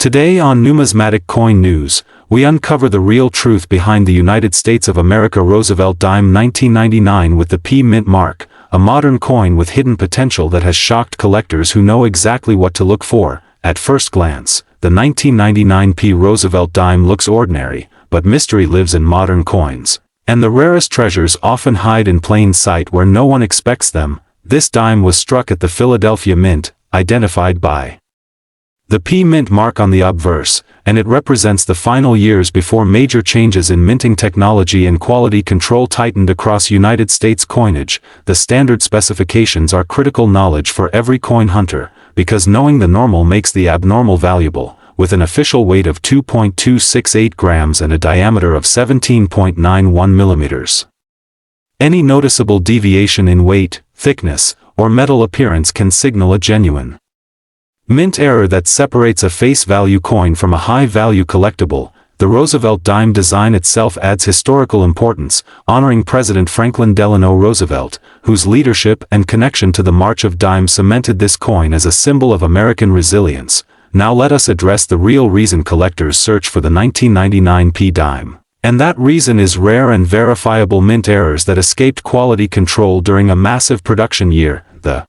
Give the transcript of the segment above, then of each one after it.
Today on Numismatic Coin News, we uncover the real truth behind the United States of America Roosevelt Dime 1999 with the P mint mark, a modern coin with hidden potential that has shocked collectors who know exactly what to look for. At first glance, the 1999 P Roosevelt Dime looks ordinary, but mystery lives in modern coins. And the rarest treasures often hide in plain sight where no one expects them. This dime was struck at the Philadelphia Mint, identified by the P mint mark on the obverse, and it represents the final years before major changes in minting technology and quality control tightened across United States coinage. The standard specifications are critical knowledge for every coin hunter, because knowing the normal makes the abnormal valuable. With an official weight of 2.268 grams and a diameter of 17.91 millimeters. Any noticeable deviation in weight, thickness, or metal appearance can signal a genuine mint error that separates a face value coin from a high value collectible. The Roosevelt Dime design itself adds historical importance, honoring President Franklin Delano Roosevelt, whose leadership and connection to the March of Dimes cemented this coin as a symbol of American resilience. Now let us address the real reason collectors search for the 1999 P dime. And that reason is rare and verifiable mint errors that escaped quality control during a massive production year. The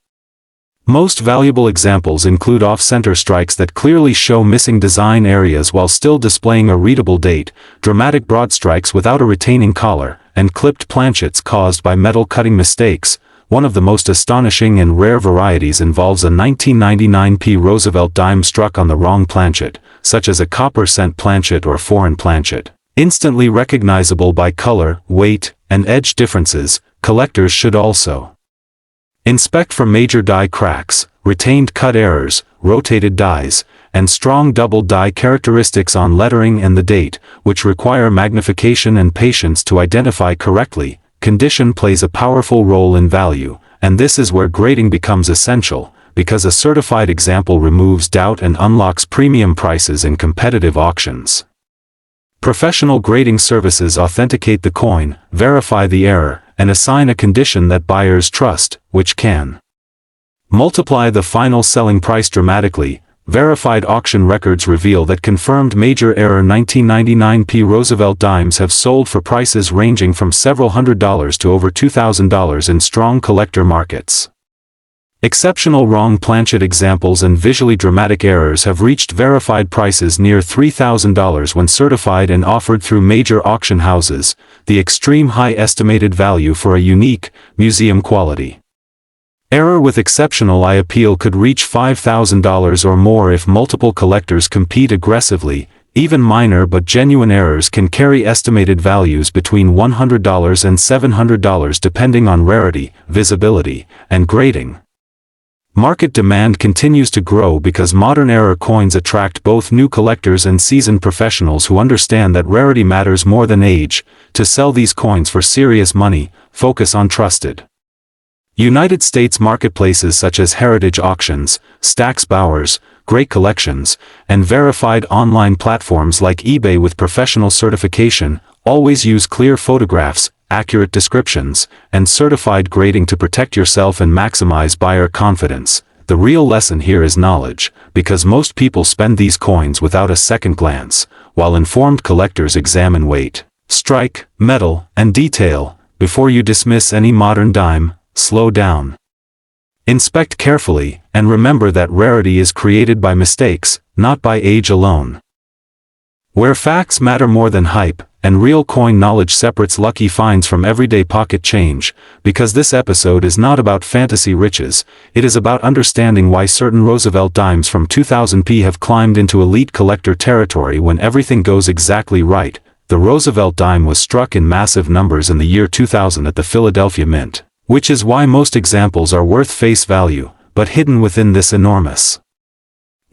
most valuable examples include off-center strikes that clearly show missing design areas while still displaying a readable date, dramatic broad strikes without a retaining collar, and clipped planchets caused by metal cutting mistakes. One of the most astonishing and rare varieties involves a 1999 P Roosevelt dime struck on the wrong planchet, such as a copper cent planchet or foreign planchet. Instantly recognizable by color, weight, and edge differences, collectors should also inspect for major die cracks, retained cut errors, rotated dies, and strong double die characteristics on lettering and the date, which require magnification and patience to identify correctly. Condition plays a powerful role in value, and this is where grading becomes essential, because a certified example removes doubt and unlocks premium prices in competitive auctions. Professional grading services authenticate the coin, verify the error, and assign a condition that buyers trust, which can multiply the final selling price dramatically. Verified auction records reveal that confirmed major error 1999 P Roosevelt dimes have sold for prices ranging from several $100s to over $2,000 in strong collector markets. Exceptional wrong planchet examples and visually dramatic errors have reached verified prices near $3,000 when certified and offered through major auction houses. The extreme high estimated value for a unique, museum quality error with exceptional eye appeal could reach $5,000 or more if multiple collectors compete aggressively. Even minor but genuine errors can carry estimated values between $100 and $700 depending on rarity, visibility, and grading. Market demand continues to grow because modern error coins attract both new collectors and seasoned professionals who understand that rarity matters more than age. To sell these coins for serious money, focus on trusted United States marketplaces such as Heritage Auctions, Stack's Bowers, Great Collections, and verified online platforms like eBay with professional certification. Always use clear photographs, accurate descriptions, and certified grading to protect yourself and maximize buyer confidence. The real lesson here is knowledge, because most people spend these coins without a second glance, while informed collectors examine weight, strike, metal, and detail. Before you dismiss any modern dime, slow down. Inspect carefully, and remember that rarity is created by mistakes, not by age alone. Where facts matter more than hype, and real coin knowledge separates lucky finds from everyday pocket change. Because this episode is not about fantasy riches, it is about understanding why certain Roosevelt dimes from 2000p have climbed into elite collector territory when everything goes exactly right. The Roosevelt dime was struck in massive numbers in the year 2000 at the Philadelphia Mint, which is why most examples are worth face value, but hidden within this enormous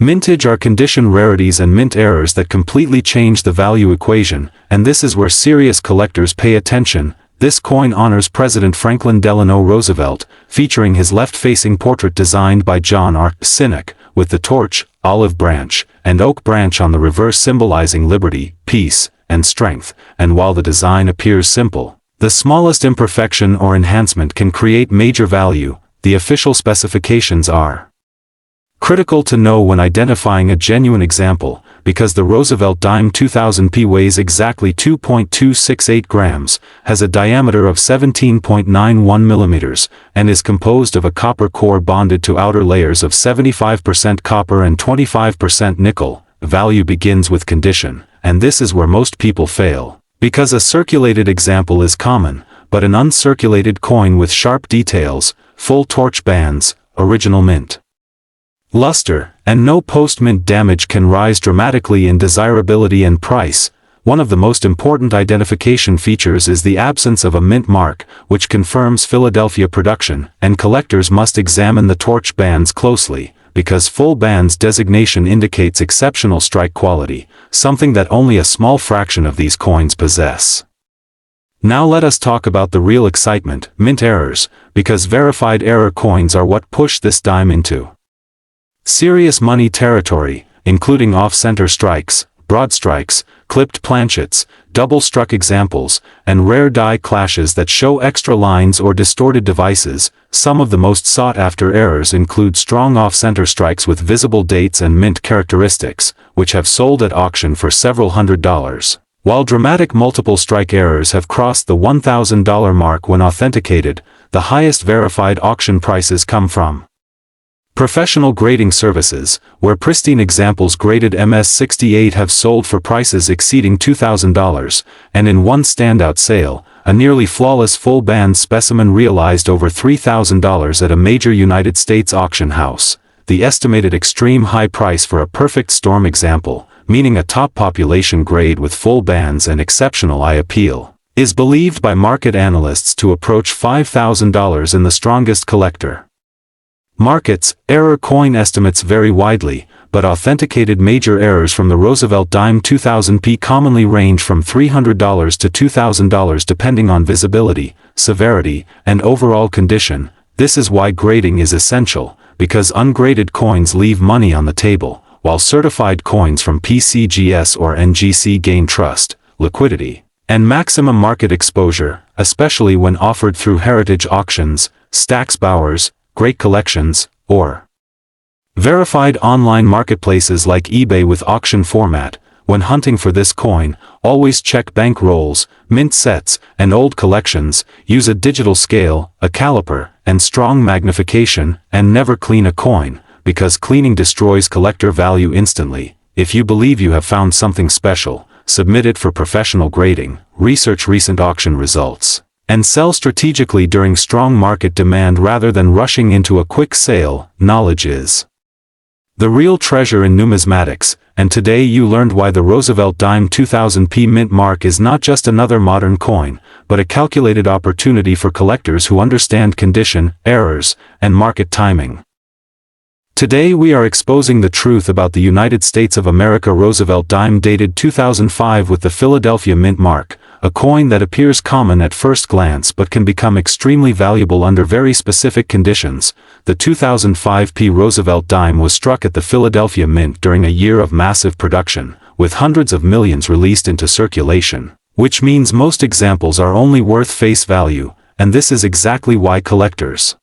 mintage are condition rarities and mint errors that completely change the value equation, and this is where serious collectors pay attention. This coin honors President Franklin Delano Roosevelt, featuring his left-facing portrait designed by John R. Sinek, with the torch, olive branch, and oak branch on the reverse symbolizing liberty, peace, and strength. And while the design appears simple, the smallest imperfection or enhancement can create major value. The official specifications are Critical to know when identifying a genuine example, because the Roosevelt Dime 2000p weighs exactly 2.268 grams, has a diameter of 17.91 millimeters, and is composed of a copper core bonded to outer layers of 75% copper and 25% nickel. Value begins with condition, and this is where most people fail. Because a circulated example is common, but an uncirculated coin with sharp details, full torch bands, original mint luster, and no post-mint damage can rise dramatically in desirability and price. One of the most important identification features is the absence of a mint mark, which confirms Philadelphia production, and collectors must examine the torch bands closely, because full bands designation indicates exceptional strike quality, something that only a small fraction of these coins possess. Now let us talk about the real excitement, mint errors, because verified error coins are what push this dime into serious money territory, including off-center strikes, broad strikes, clipped planchets, double-struck examples, and rare die clashes that show extra lines or distorted devices. Some of the most sought-after errors include strong off-center strikes with visible dates and mint characteristics, which have sold at auction for several $100s, while dramatic multiple strike errors have crossed the $1,000 mark when authenticated. The highest verified auction prices come from professional grading services, where pristine examples graded MS-68 have sold for prices exceeding $2,000, and in one standout sale, a nearly flawless full-band specimen realized over $3,000 at a major United States auction house. The estimated extreme high price for a perfect storm example, meaning a top population grade with full bands and exceptional eye appeal, is believed by market analysts to approach $5,000 in the strongest collector markets. Error coin estimates vary widely, but authenticated major errors from the Roosevelt Dime 2000p commonly range from $300 to $2,000 depending on visibility, severity, and overall condition. This is why grading is essential, because ungraded coins leave money on the table, while certified coins from PCGS or NGC gain trust, liquidity, and maximum market exposure, especially when offered through heritage auctions, Stack's Bowers, Great Collections, or verified online marketplaces like eBay with auction format. When hunting for this coin, always check bank rolls, mint sets, and old collections. Use a digital scale, a caliper, and strong magnification, and never clean a coin, because cleaning destroys collector value instantly. If you believe you have found something special, submit it for professional grading, research recent auction results, and sell strategically during strong market demand rather than rushing into a quick sale. Knowledge is the real treasure in numismatics, and today you learned why the Roosevelt Dime 2000p mint mark is not just another modern coin, but a calculated opportunity for collectors who understand condition, errors, and market timing. Today we are exposing the truth about the United States of America Roosevelt Dime dated 2005 with the Philadelphia mint mark, a coin that appears common at first glance but can become extremely valuable under very specific conditions. The 2005 P Roosevelt Dime was struck at the Philadelphia Mint during a year of massive production, with hundreds of millions released into circulation, which means most examples are only worth face value, and this is exactly why collectors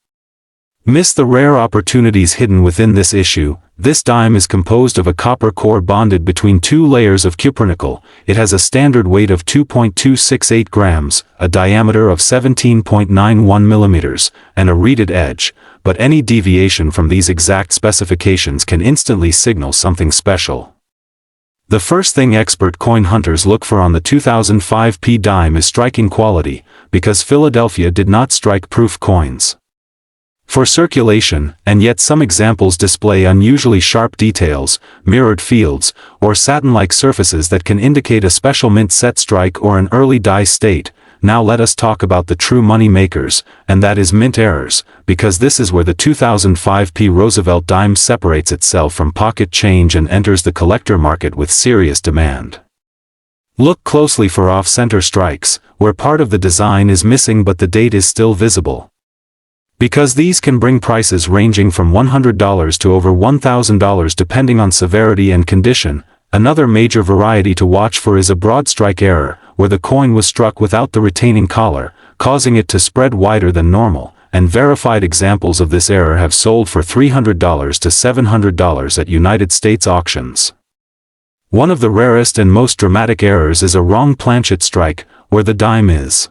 miss the rare opportunities hidden within this issue. This dime is composed of a copper core bonded between two layers of cupronickel. It has a standard weight of 2.268 grams, a diameter of 17.91 millimeters, and a reeded edge, but any deviation from these exact specifications can instantly signal something special. The first thing expert coin hunters look for on the 2005 P dime is striking quality, because Philadelphia did not strike proof coins for circulation, and yet some examples display unusually sharp details, mirrored fields, or satin-like surfaces that can indicate a special mint set strike or an early die state. Now let us talk about the true money makers, and that is mint errors, because this is where the 2005 P Roosevelt Dime separates itself from pocket change and enters the collector market with serious demand. Look closely for off-center strikes, where part of the design is missing but the date is still visible, because these can bring prices ranging from $100 to over $1,000 depending on severity and condition. Another major variety to watch for is a broad strike error, where the coin was struck without the retaining collar, causing it to spread wider than normal, and verified examples of this error have sold for $300 to $700 at United States auctions. One of the rarest and most dramatic errors is a wrong planchet strike, where the dime is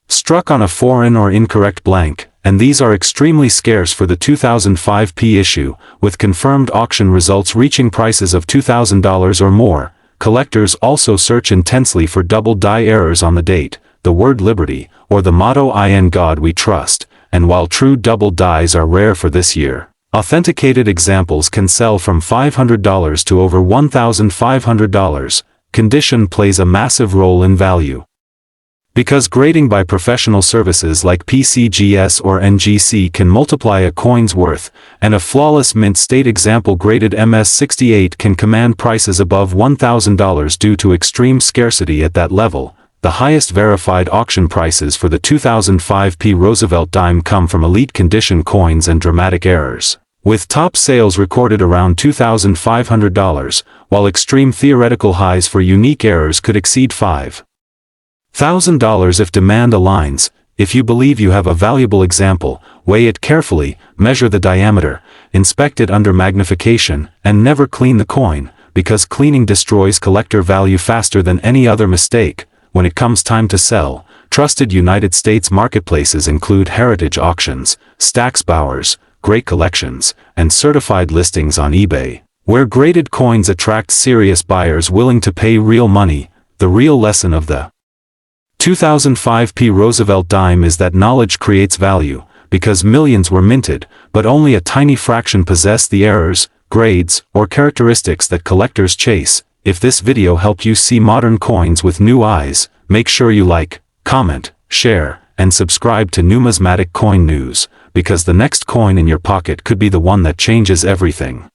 struck on a foreign or incorrect blank, and these are extremely scarce for the 2005 P issue, with confirmed auction results reaching prices of $2,000 or more. Collectors also search intensely for double die errors on the date, the word liberty, or the motto "In God We Trust," and while true double dies are rare for this year, authenticated examples can sell from $500 to over $1,500. Condition plays a massive role in value. Because grading by professional services like PCGS or NGC can multiply a coin's worth, and a flawless mint state example graded MS68 can command prices above $1,000 due to extreme scarcity at that level, the highest verified auction prices for the 2005 P Roosevelt Dime come from elite condition coins and dramatic errors, with top sales recorded around $2,500, while extreme theoretical highs for unique errors could exceed $5,000 if demand aligns. If you believe you have a valuable example, weigh it carefully, measure the diameter, inspect it under magnification, and never clean the coin, because cleaning destroys collector value faster than any other mistake. When it comes time to sell, trusted United States marketplaces include Heritage Auctions, Stack's Bowers, Great Collections, and certified listings on eBay, where graded coins attract serious buyers willing to pay real money. The real lesson of the 2005 P Roosevelt Dime is that knowledge creates value, because millions were minted, but only a tiny fraction possess the errors, grades, or characteristics that collectors chase. If this video helped you see modern coins with new eyes, make sure you like, comment, share, and subscribe to Numismatic Coin News, because the next coin in your pocket could be the one that changes everything.